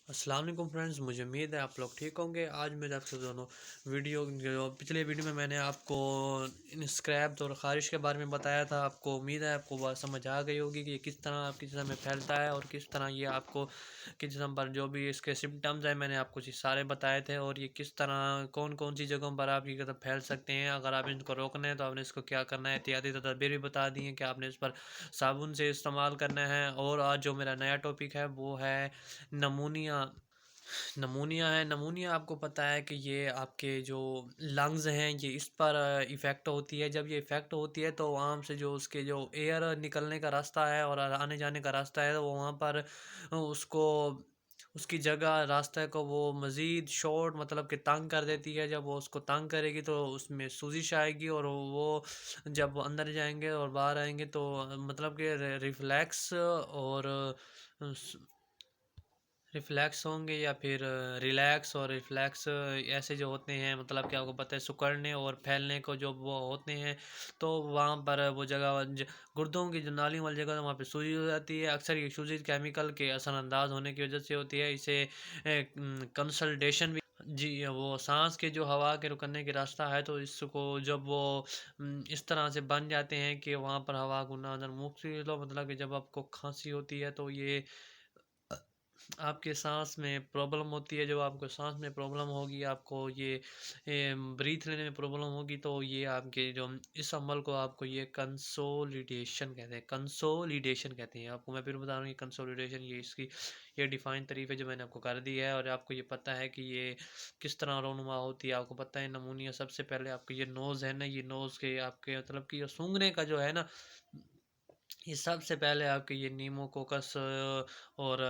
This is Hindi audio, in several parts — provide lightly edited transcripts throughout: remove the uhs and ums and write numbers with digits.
अस्सलाम वालेकुम फ्रेंड्स, मुझे उम्मीद है आप लोग ठीक होंगे। आज मैं आपसे दोनों वीडियो जो पिछले वीडियो में मैंने आपको इन स्क्रैप और ख़ारिश के बारे में बताया था। आपको उम्मीद है आपको बात समझ आ गई होगी कि ये किस तरह आपकी जिस्म में फैलता है और किस तरह ये आपको कि जिस्म पर जो भी इसके सिम्टम्स हैं मैंने आपको ये सारे बताए थे, और ये किस तरह कौन कौन सी जगहों पर आप ये फैल सकते हैं। अगर आप इनको रोकना है तो आपने इसको क्या करना है, एहतियाती तदबीर भी बता दी हैं कि आपने इस पर साबुन से इस्तेमाल करना है। और आज जो मेरा नया टॉपिक है वो है नमूनिया। नमूनिया आपको पता है कि ये आपके जो लंग्स हैं ये इस पर इफ़ेक्ट होती है। जब ये इफ़ेक्ट होती है तो आम से जो उसके जो एयर निकलने का रास्ता है और आने जाने का रास्ता है, तो वो वहाँ पर उसको उसकी जगह रास्ते को वो मज़ीद शॉर्ट मतलब कि तंग कर देती है। जब वो उसको तंग करेगी तो उसमें सूजिश आएगी, और वो जब वो अंदर जाएंगे और बाहर आएंगे तो मतलब कि रिफ्लेक्स और रिफ्लेक्स होंगे या फिर रिलैक्स और रिफ्लेक्स ऐसे जो होते हैं, मतलब कि आपको पता है सिकुड़ने और फैलने को जो वो होते हैं। तो वहाँ पर वो जगह गुर्दों की जो नाली वाली जगह वहाँ पे सूजी हो जाती है। अक्सर ये सूजी केमिकल के असरअंदाज होने की वजह से होती है। इसे कंसल्टेशन भी जी वो सांस के जो हवा के रुकने के रास्ता है, तो इसको जब वो इस तरह से बन जाते हैं कि वहाँ पर हवा को ना अंदर मुक्त लो, मतलब कि जब आपको खांसी होती है तो ये आपके सांस में प्रॉब्लम होती है। जब आपको सांस में प्रॉब्लम होगी, आपको ये ब्रीथ लेने में प्रॉब्लम होगी, तो ये आपके जो इस अमल को आपको ये कंसोलिडेशन कहते हैं। कंसोलिडेशन कहते हैं। आपको मैं फिर बता रहा हूँ ये कंसोलिडेशन ये इसकी ये डिफाइन तारीफ है जो मैंने आपको कर दी है। और आपको ये पता है कि ये किस तरह रोनुमा होती है। आपको पता है नमूनिया सबसे पहले आपके ये नोज़ है ना, ये नोज़ के आपके मतलब कि ये सूंघने का जो है ना, ये सबसे पहले आपके ये नीमोकोकस और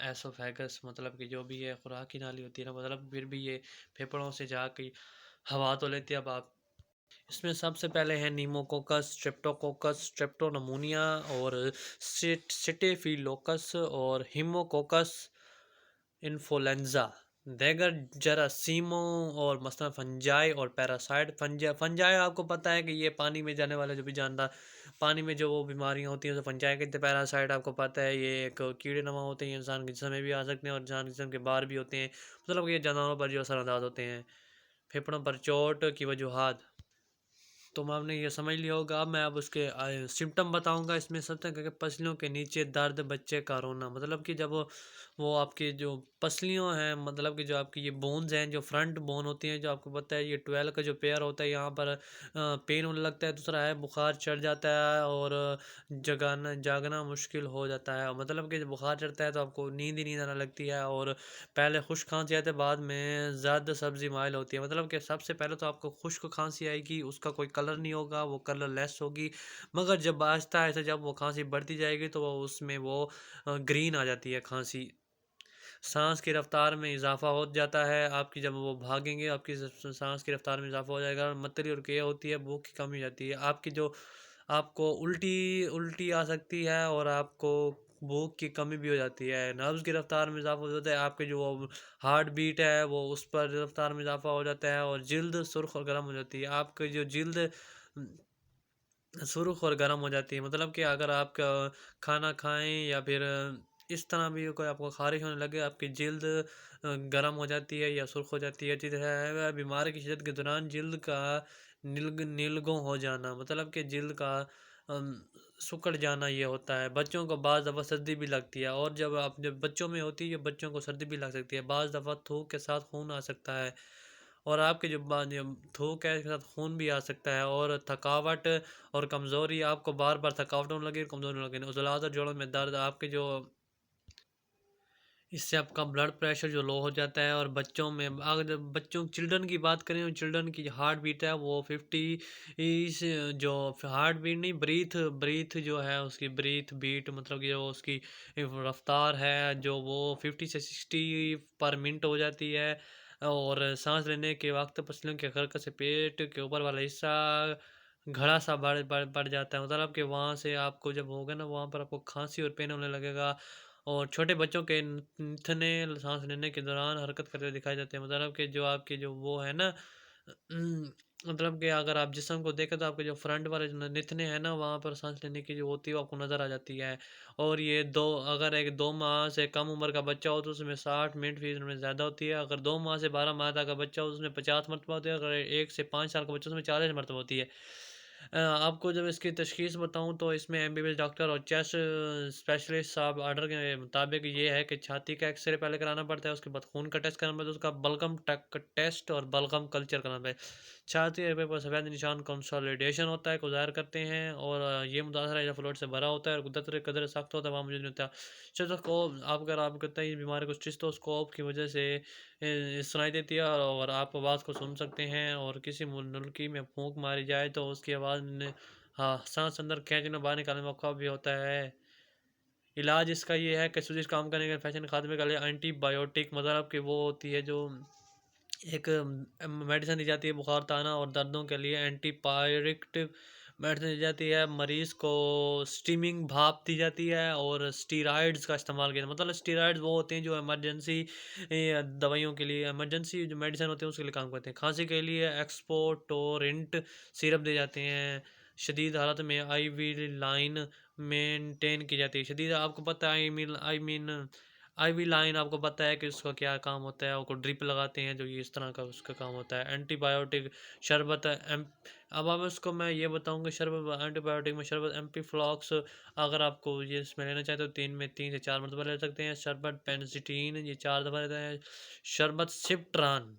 एसोफेगस मतलब कि जो भी ये खुराकी नाली होती है ना, मतलब फिर भी ये फेफड़ों से जाके हवा तो लेती है। अब आप इसमें सबसे पहले है नीमोकोकस, स्ट्रेप्टोकोकस, स्ट्रेप्टोनमूनिया और सिटेफिलोकस और हिमोकोकस इन्फ्लुएंजा। देगर जरासीमों और मसलन फंजाई और पैरासाइट। फंजाई आपको पता है कि ये पानी में जाने वाला जो भी जानदार पानी में जो वो बीमारियां होती हैं तो फंजाई कहते हैं। पैरासाइट आपको पता है ये एक कीड़े नमा होते हैं, इंसान के जिस्म में भी आ सकते हैं और इंसान के जिस्म के बाहर भी होते हैं। मतलब कि ये जानवरों पर जो असरअंदाज होते हैं। फेफड़ों पर चोट की वजूहात तो आपने ये समझ लिया होगा। अब मैं अब उसके सिम्टम बताऊंगा। इसमें सबसे करके पसलियों के नीचे दर्द, बच्चे का रोना, मतलब कि जब वो आपकी जो पसलियों हैं, मतलब कि जो आपकी ये बोन्स हैं, जो फ्रंट बोन होती हैं, जो आपको पता है ये 12 का जो पेयर होता है, यहाँ पर पेन होने लगता है। दूसरा है बुखार चढ़ जाता है और जगाना जागना मुश्किल हो जाता है। मतलब कि जब बुखार चढ़ता है तो आपको नींद ही नींद आने लगती है, और पहले खुश्क खांसी आती है, बाद में ज़्यादा सब्ज़ी माइल होती है। मतलब कि सबसे पहले तो आपको खुश्क खांसी आएगी, उसका कोई कलर नहीं होगा, वो कलरलेस होगी। मगर जब आहिस्ता-आहिस्ता जब वो खांसी बढ़ती जाएगी तो वो उसमें वो ग्रीन आ जाती है खांसी। सांस की रफ्तार में इजाफा हो जाता है। आपकी जब वो भागेंगे आपकी सांस की रफ्तार में इजाफा हो जाएगा। मतली और केय होती है, भूख की कमी हो जाती है। आपकी जो आपको उल्टी उल्टी आ सकती है, और आपको भूख की कमी भी हो जाती है। नब्ज़ की रफ्तार में इजाफा हो जाता है। आपके जो हार्ट बीट है वो उस पर रफ्तार में इजाफा हो जाता है, और जिल्द सुर्ख और गर्म हो जाती है। आपकी जो जिल्द सुर्ख और गर्म हो जाती है। मतलब कि अगर आप खाना खाएं या फिर इस तरह भी कोई आपको खारिश होने लगे, आपकी जिल्द गर्म हो जाती है या सुर्ख हो जाती है। जिस है बीमारी की शिदत के दौरान जिल्द का नीलगों हो जाना, मतलब कि जिल्द का अम, सिकुड़ जाना ये होता है। बच्चों को बाज़ दफ़ा सर्दी भी लगती है, और जब बच्चों में होती है बच्चों को सर्दी भी लग सकती है। बाज़ दफ़ा थूक के साथ खून आ सकता है, और आपके जो थूक है इसके साथ खून भी आ सकता है। और थकावट और कमज़ोरी, आपको बार बार थकावट होने लगी, कमज़ोरी होने लगी, उजलात और जोड़ों में दर्द, आपके जो इससे आपका ब्लड प्रेशर जो लो हो जाता है। और बच्चों में अगर जब बच्चों चिल्ड्रन की बात करें तो चिल्ड्रन की हार्ट बीट है वो 50 इस जो हार्ट बीट नहीं, ब्रीथ ब्रीथ जो है उसकी ब्रीथ बीट मतलब कि जो उसकी रफ्तार है जो वो 50 से 60 पर मिनट हो जाती है। और सांस लेने के वक्त पसलियों के खरकत से पेट के ऊपर वाला हिस्सा घड़ा सा बढ़ जाता है। मतलब कि वहाँ से आपको जब होगा ना, वहाँ पर आपको खांसी और पेन होने लगेगा। और छोटे बच्चों के थने सांस लेने के दौरान हरकत करते दिखाई जाते हैं। मतलब कि जो आपकी जो वो है ना मतलब कि अगर आप जिस्म को देखें तो आपके जो फ्रंट वाले जो नितने हैं ना, वहाँ पर सांस लेने की जो होती है वो आपको नज़र आ जाती है। और ये दो, अगर एक 2 माह से कम उम्र का बच्चा हो तो उसमें 60 मिनट में ज़्यादा होती है। अगर 2 माह से 12 माह तक का बच्चा हो तो उसमें 50 मरतबा होती है। अगर 1 से 5 साल का बच्चा उसमें 40 मरतबा होती है। आपको जब इसकी तशख़ीस बताऊँ तो इसमें एमबीबीएस डॉक्टर और चेस्ट स्पेशलिस्ट साहब ऑर्डर के मुताबिक ये है कि छाती का एक्सरे पहले कराना पड़ता है, उसके बाद खून का टेस्ट कराना पड़ता है, उसका बलगम टेस्ट और बलगम कल्चर कराना पड़ता है। छाती के पर सफ़ेद निशान कंसोलिडेशन होता है को ज़ाहिर करते हैं, और ये मुतासरा या फ्लूइड से भरा होता है और गुदत कदर सख्त होता है, वहाँ मौजूद नहीं होता। स्टेथोस्कोप, आप अगर आपको कहते हैं इस बीमारी को स्टेथोस्कोप की वजह से सुनाई देती है, और आप आवाज़ को सुन सकते हैं, और किसी मुनकी में फूंक मारी जाए तो उसकी आवाज़ ने, हाँ, सांस अंदर खींचना बाहर निकालने में मौका भी होता है। इलाज इसका ये है कि सूजिश काम करने के इन्फेक्शन खात्मे के लिए एंटीबायोटिक, मतलब कि वो होती है जो एक मेडिसिन दी जाती है बुखार, ताना और दर्दों के लिए एंटीपायरेटिक मेडिसिन दी जाती है। मरीज़ को स्टीमिंग भाप दी जाती है, और स्टीरॉइड्स का इस्तेमाल किया, मतलब स्टीरॉइड्स वो होते हैं जो इमरजेंसी दवाइयों के लिए, इमरजेंसी जो मेडिसिन होती है उसके लिए काम करते हैं। खांसी के लिए एक्सपोटोरेंट सिरप दिए जाते हैं। शदीद हालत में आईवी लाइन मेंटेन की जाती है। शदीद, आपको पता है आई मीन आईवी लाइन, आपको पता है कि उसका क्या काम होता है, उसको ड्रिप लगाते हैं जो, ये इस तरह का उसका काम होता है। एंटीबायोटिक शरबत एम अब आप उसको मैं ये बताऊंगा, शरबत एंटीबायोटिक में शरबत एम्पीफ्लॉक्स, अगर आपको ये इसमें लेना चाहते हो 3 से 4 मरतबा ले सकते हैं। शरबत पेनिसिटीन, ये 4 दफ़ा लेते हैं। शरबत सिप्ट्रान,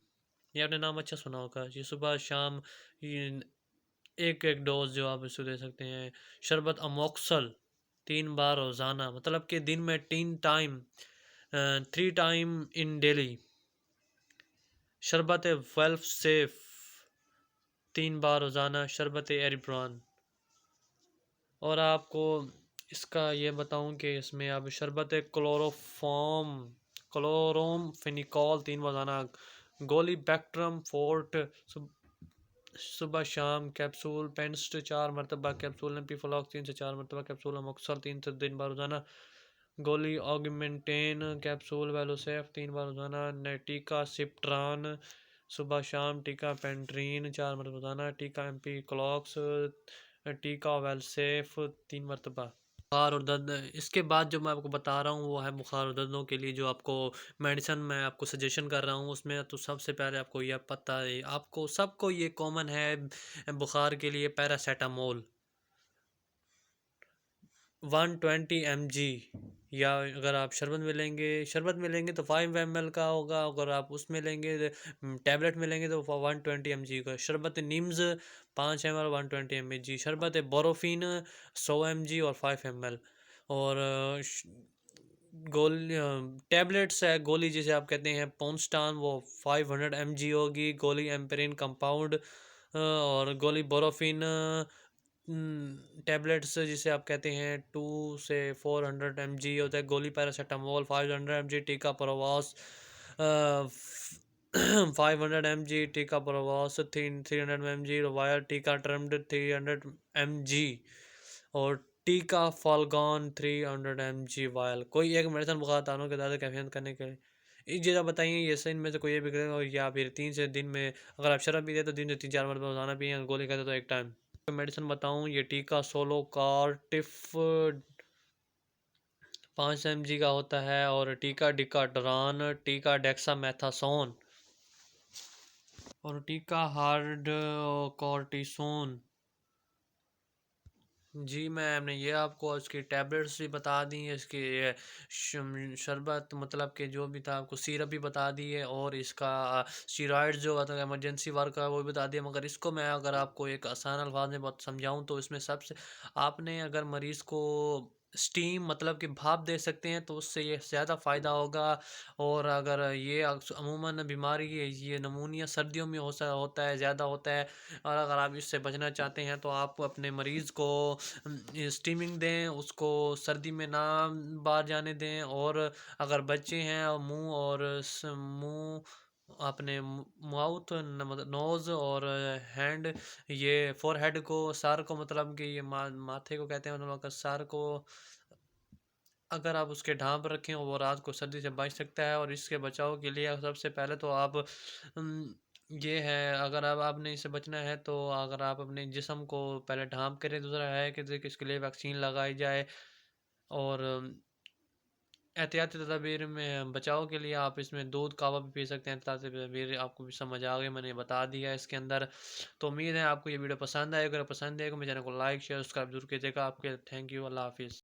ये आपने नाम अच्छा सुना होगा, ये सुबह शाम, ये एक एक डोज जो आप इसको दे सकते हैं। शरबत अमोक्सल 3 बार रोज़ाना, मतलब कि दिन में 3 टाइम, 3 टाइम इन डेली। शरबत वेल्फ सेफ 3 बार रोज़ाना। शरबत एरिब्रान, और आपको इसका ये बताऊं कि इसमें अब शरबत क्लोरोम फिनिकॉल 3 बार रोज़ाना। गोली बैक्ट्रम फोर्ट सुबह शाम कैप्सूल। पेंस्ट 4 मरतबा कैप्सूल। एम्पीफ्लॉक्स 3 से 4 मरतबा कैप्सूल। अमोक्सल 3 से 3 बार रोज़ाना। गोली ऑगमेंटेन कैप्सूल। वेलोसेफ 3 बार रोज़ाना। टीका सिप्ट्रान सुबह शाम। टीका पेंट्रीन 4 मरतबा रोज़ाना। टीका एम्पी क्लॉक्स। टीका वेलसेफ 3 मरतबा। बुखार और दर्द, इसके बाद जो मैं आपको बता रहा हूँ वो है बुखार और दर्दों के लिए जो आपको मेडिसिन मैं आपको सजेशन कर रहा हूँ, उसमें तो सबसे पहले आपको यह पता है, आपको सबको ये कॉमन है बुखार के लिए, पैरासीटामोल 120 mg। या अगर आप शरबत में लेंगे तो 5 ml का होगा, अगर आप उसमें लेंगे टैबलेट में लेंगे तो 120 mg का। शरबत नीम्स 5 ml 120 mg। शरबत बोरोफिन 100 mg और 5 ml। और गोली टैबलेट्स है, गोली जिसे आप कहते हैं पोंस्टान, वो 500 mg होगी। गोली एम्पेरिन कंपाउंड, और गोली बोरोफिन टैबलेट्स जिसे आप कहते हैं 2 से 400 mg होता है। गोली पैरासीटामोल 500 mg। टीका प्रोवास 500 mg। टीका प्रोवास 300 mg। वायर टीका ट्रम्ड 300 mg। और टीका फाल्गॉन 300 mg वायल। कोई एक मेडिसिन बुखार तानों के दादे कैफियत करने के लिए एक जगह बताइए, ये से इनमें से कोई भी करेगा, और या फिर 3 से दिन में, अगर आप शराब पीते तो 3 से 4 मरतबा रोजाना पिए, गोली खाते तो एक टाइम। मेडिसिन बताऊं, ये टीका सोलो कार्टिफ 5 mg का होता है, और टीका डिकाड्रान, टीका डेक्सामेथासोन, और टीका हार्ड कॉर्टिसोन। जी मैंने ये आपको इसकी टैबलेट्स भी बता दी है, इसकी ये शरबत, मतलब कि जो भी था आपको सिरप भी बता दी है, और इसका स्टीरॉइड्स जो होता है इमरजेंसी वर्क का वो भी बता दिया। मगर इसको मैं अगर आपको एक आसान अल्फाज में बहुत समझाऊं तो इसमें सबसे, आपने अगर मरीज़ को स्टीम, मतलब कि भाप दे सकते हैं तो उससे ये ज़्यादा फ़ायदा होगा। और अगर ये अमूमन बीमारी है, ये नमूनिया सर्दियों में होता है, ज़्यादा होता है, और अगर आप इससे बचना चाहते हैं तो आप अपने मरीज़ को स्टीमिंग दें, उसको सर्दी में ना बाहर जाने दें। और अगर बच्चे हैं और मुंह, अपने माउथ, मतलब नोज़ और हैंड, ये फोरहेड को, सर को, मतलब कि ये माथे को कहते हैं, मतलब का सर को अगर आप उसके ढांप रखें वो रात को सर्दी से बच सकता है। और इसके बचाव के लिए सबसे पहले तो आप ये है, अगर अब आपने इससे बचना है तो अगर आप अपने जिस्म को पहले ढाँप करें, दूसरा है कि देखिए इसके लिए वैक्सीन लगाई जाए और एहतियाती तदाबीर में बचाव के लिए आप इसमें दूध कावा भी पी सकते हैं। एहतियाती तदाबीर आपको भी समझ आ गई, मैंने बता दिया है इसके अंदर। तो उम्मीद है आपको ये वीडियो पसंद आएगा, अगर पसंद आएगा मेरे चैनल को लाइक, शेयर, सब्सक्राइब ज़रूर कीजिएगा। आपके थैंक यू, अल्लाह हाफ़िज़।